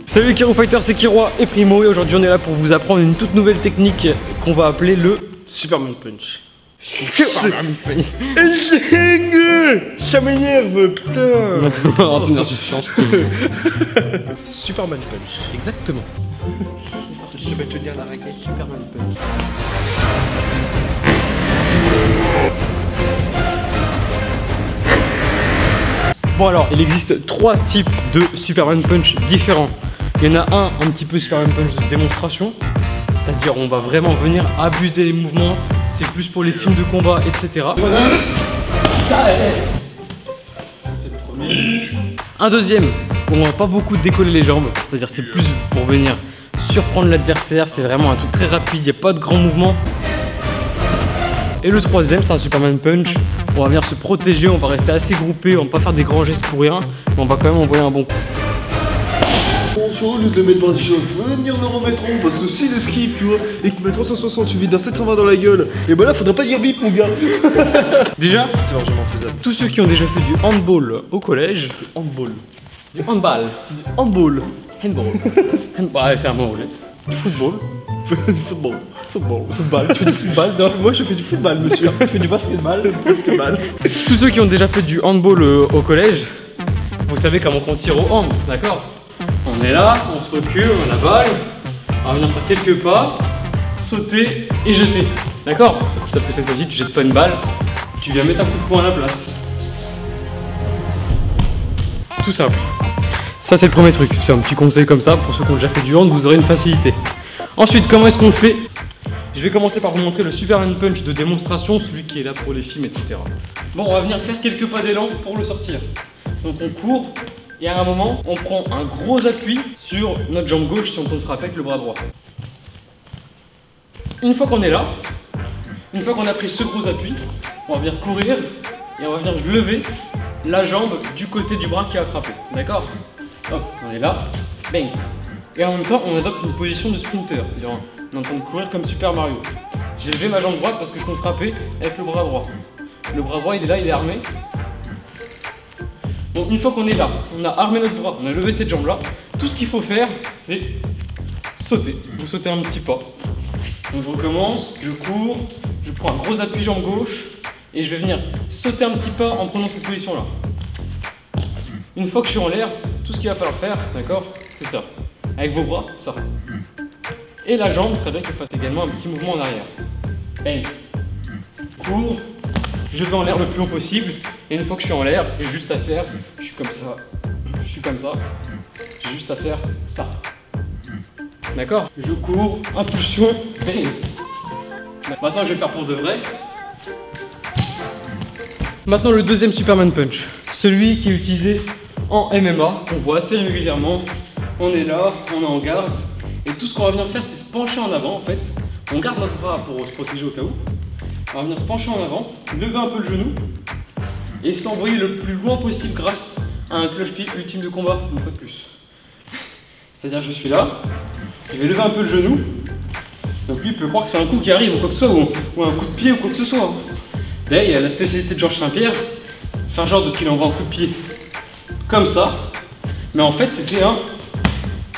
Salut Kiro Fighter, c'est Kiroa et Primo et aujourd'hui on est là pour vous apprendre une toute nouvelle technique qu'on va appeler le Superman Punch. Superman Punch. Ça m'énerve, putain. Une insouciance. Superman Punch. Exactement. Je vais te dire la raquette. Superman Punch. Bon alors, il existe 3 types de Superman Punch différents. Il y en a un petit peu Superman Punch de démonstration, c'est-à-dire on va vraiment venir abuser les mouvements, c'est plus pour les films de combat, etc. C'est le premier. Un deuxième, où on va pas beaucoup décoller les jambes, c'est-à-dire c'est plus pour venir surprendre l'adversaire, c'est vraiment un truc très rapide, il n'y a pas de grands mouvements. Et le troisième, c'est un Superman Punch. On va venir se protéger, on va rester assez groupé, on va pas faire des grands gestes pour rien, mais on va quand même envoyer un bon coup. Au lieu de le mettre dans le choc, on va venir le remettre en haut parce que s'il esquive, tu vois, et qu'il met 360 suivi d'un 720 dans la gueule, et bah là faudrait pas dire bip mon gars. Déjà, c'est largement faisable. tous ceux qui ont déjà fait du handball au collège, Du handball. du handball, Handball. handball, c'est un mot roulette, du football, Football. football, tu fais du football, non? Moi je fais du football, monsieur. Tu fais du basketball. Basketball. Tous ceux qui ont déjà fait du handball au collège, vous savez comment on tire au hand, d'accord? On est là, on se recule, on a la balle, on va venir faire quelques pas, sauter et jeter, d'accord? Sauf que cette fois-ci tu jettes pas une balle, tu viens mettre un coup de poing à la place. Tout simple. Ça c'est le premier truc, c'est un petit conseil comme ça, pour ceux qui ont déjà fait du hand, vous aurez une facilité. Ensuite, comment est-ce qu'on le fait? Je vais commencer par vous montrer le Superman Punch de démonstration, celui qui est là pour les films, etc. Bon, on va venir faire quelques pas d'élan pour le sortir. Donc on court, et à un moment, on prend un gros appui sur notre jambe gauche si on compte frapper avec le bras droit. Une fois qu'on est là, une fois qu'on a pris ce gros appui, on va venir courir et on va venir lever la jambe du côté du bras qui va frapper. D'accord? Hop, on est là, bang. Et en même temps, on adopte une position de sprinter, c'est-à-dire on est en train de courir comme Super Mario. J'ai levé ma jambe droite parce que je compte frapper avec le bras droit. Le bras droit, il est là, il est armé. Bon, une fois qu'on est là, on a armé notre bras, on a levé cette jambe-là, tout ce qu'il faut faire, c'est sauter. Vous sautez un petit pas. Donc je recommence, je cours, je prends un gros appui jambe gauche et je vais venir sauter un petit pas en prenant cette position-là. Une fois que je suis en l'air, tout ce qu'il va falloir faire, d'accord, c'est ça. Avec vos bras, ça. Et la jambe, il serait bien qu'elle fasse également un petit mouvement en arrière. Bang. Cours. Je vais en l'air le plus haut possible. Et une fois que je suis en l'air, j'ai juste à faire, je suis comme ça, je suis comme ça. J'ai juste à faire ça. D'accord? Je cours, impulsion, bang. Maintenant, je vais faire pour de vrai. Maintenant, le deuxième Superman Punch. Celui qui est utilisé en MMA, qu'on voit assez régulièrement. On est là, on est en garde, et tout ce qu'on va venir faire, c'est se pencher en avant en fait. On garde notre bras pour se protéger au cas où. On va venir se pencher en avant, lever un peu le genou, et s'envoyer le plus loin possible grâce à un cloche-pied ultime de combat, une fois de plus. C'est-à-dire je suis là, je vais lever un peu le genou, donc lui il peut croire que c'est un coup qui arrive ou quoi que ce soit, ou un coup de pied ou quoi que ce soit. D'ailleurs il y a la spécialité de Georges Saint-Pierre, c'est faire genre qu'il envoie un coup de pied comme ça, mais en fait c'était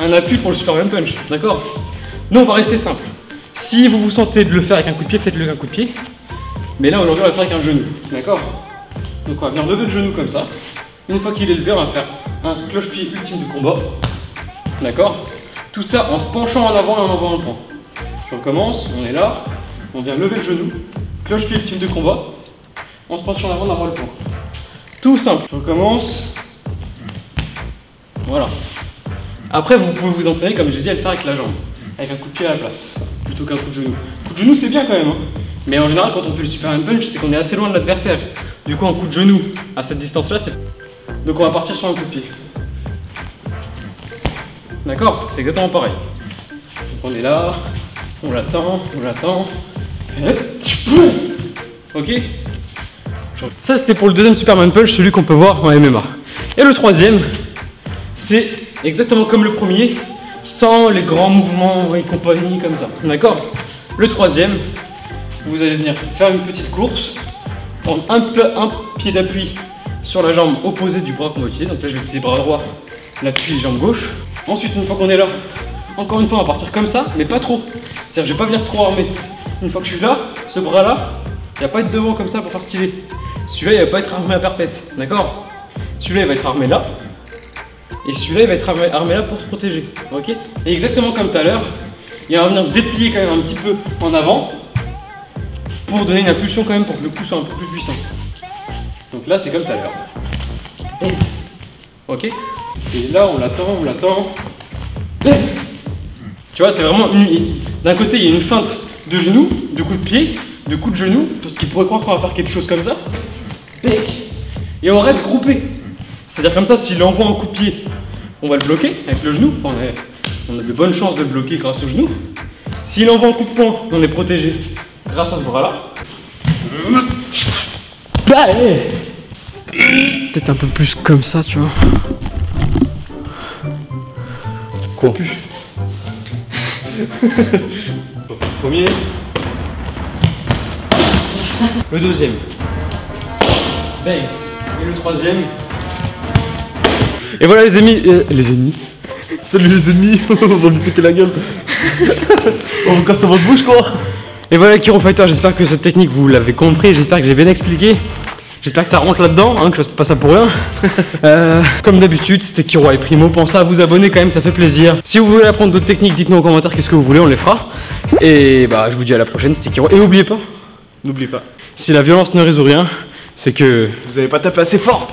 un appui pour le Superman Punch, d'accord? Nous on va rester simple. Si vous vous sentez de le faire avec un coup de pied, faites-le avec un coup de pied. Mais là aujourd'hui on va le faire avec un genou, d'accord? Donc on va venir lever le genou comme ça. Une fois qu'il est levé, on va faire un cloche-pied ultime de combat. D'accord? Tout ça en se penchant en avant et en envoyant le poing. Je recommence, on est là, on vient lever le genou, cloche-pied ultime de combat, on se penche en avant et on envoie le poing. Tout simple. Je recommence. Voilà. Après, vous pouvez vous entraîner, comme j'ai dit, à le faire avec la jambe, avec un coup de pied à la place, plutôt qu'un coup de genou. Coup de genou, c'est bien quand même, hein. Mais en général, quand on fait le Superman Punch, c'est qu'on est assez loin de l'adversaire. Du coup, un coup de genou à cette distance-là, c'est... Donc on va partir sur un coup de pied. D'accord? C'est exactement pareil. Donc on est là, on l'attend, ok? Ça, c'était pour le deuxième Superman Punch, celui qu'on peut voir en MMA. Et le troisième, c'est exactement comme le premier, sans les grands mouvements et compagnie comme ça. D'accord? Le troisième, vous allez venir faire une petite course, prendre un pied d'appui sur la jambe opposée du bras qu'on va utiliser. Donc là, je vais utiliser bras droit, l'appui jambe gauche. Ensuite, une fois qu'on est là, encore une fois, on va partir comme ça, mais pas trop. C'est-à-dire, je vais pas venir trop armé. Une fois que je suis là, ce bras-là, il va pas être devant comme ça pour faire stylé. Celui-là, il va pas être armé à perpète, d'accord? Celui-là, il va être armé là. Et celui-là, il va être armé là pour se protéger, ok? Et exactement comme tout à l'heure, il va venir déplier quand même un petit peu en avant pour donner une impulsion quand même pour que le coup soit un peu plus puissant. Donc là, c'est comme tout à l'heure. Ok? Et là, on l'attend. Tu vois, c'est vraiment d'un côté, il y a une feinte de genou, de coup de pied, de coup de genou, parce qu'il pourrait croire qu'on va faire quelque chose comme ça. Et on reste groupé. C'est-à-dire comme ça, s'il envoie un coup de pied, on va le bloquer avec le genou. Enfin, on a de bonnes chances de le bloquer grâce au genou. S'il envoie un coup de poing, on est protégé grâce à ce bras-là. Peut-être un peu plus comme ça, tu vois. Ça pue. Premier. Le deuxième. Bang. Et le troisième. Et voilà les ennemis. Les ennemis. Salut les ennemis, on va vous péter la gueule. On vous casse votre bouche quoi. Et voilà Kiro Fighter, j'espère que cette technique vous l'avez compris, j'espère que j'ai bien expliqué. J'espère que ça rentre là-dedans, hein, que je ne fais pas ça pour rien. Comme d'habitude, c'était Kiro et Primo. Pensez à vous abonner quand même, ça fait plaisir. Si vous voulez apprendre d'autres techniques, dites-nous en commentaire qu'est-ce que vous voulez, on les fera. Et bah je vous dis à la prochaine, c'était Kiro. Et n'oubliez pas, N'oubliez pas, si la violence ne résout rien, c'est que vous avez pas tapé assez fort.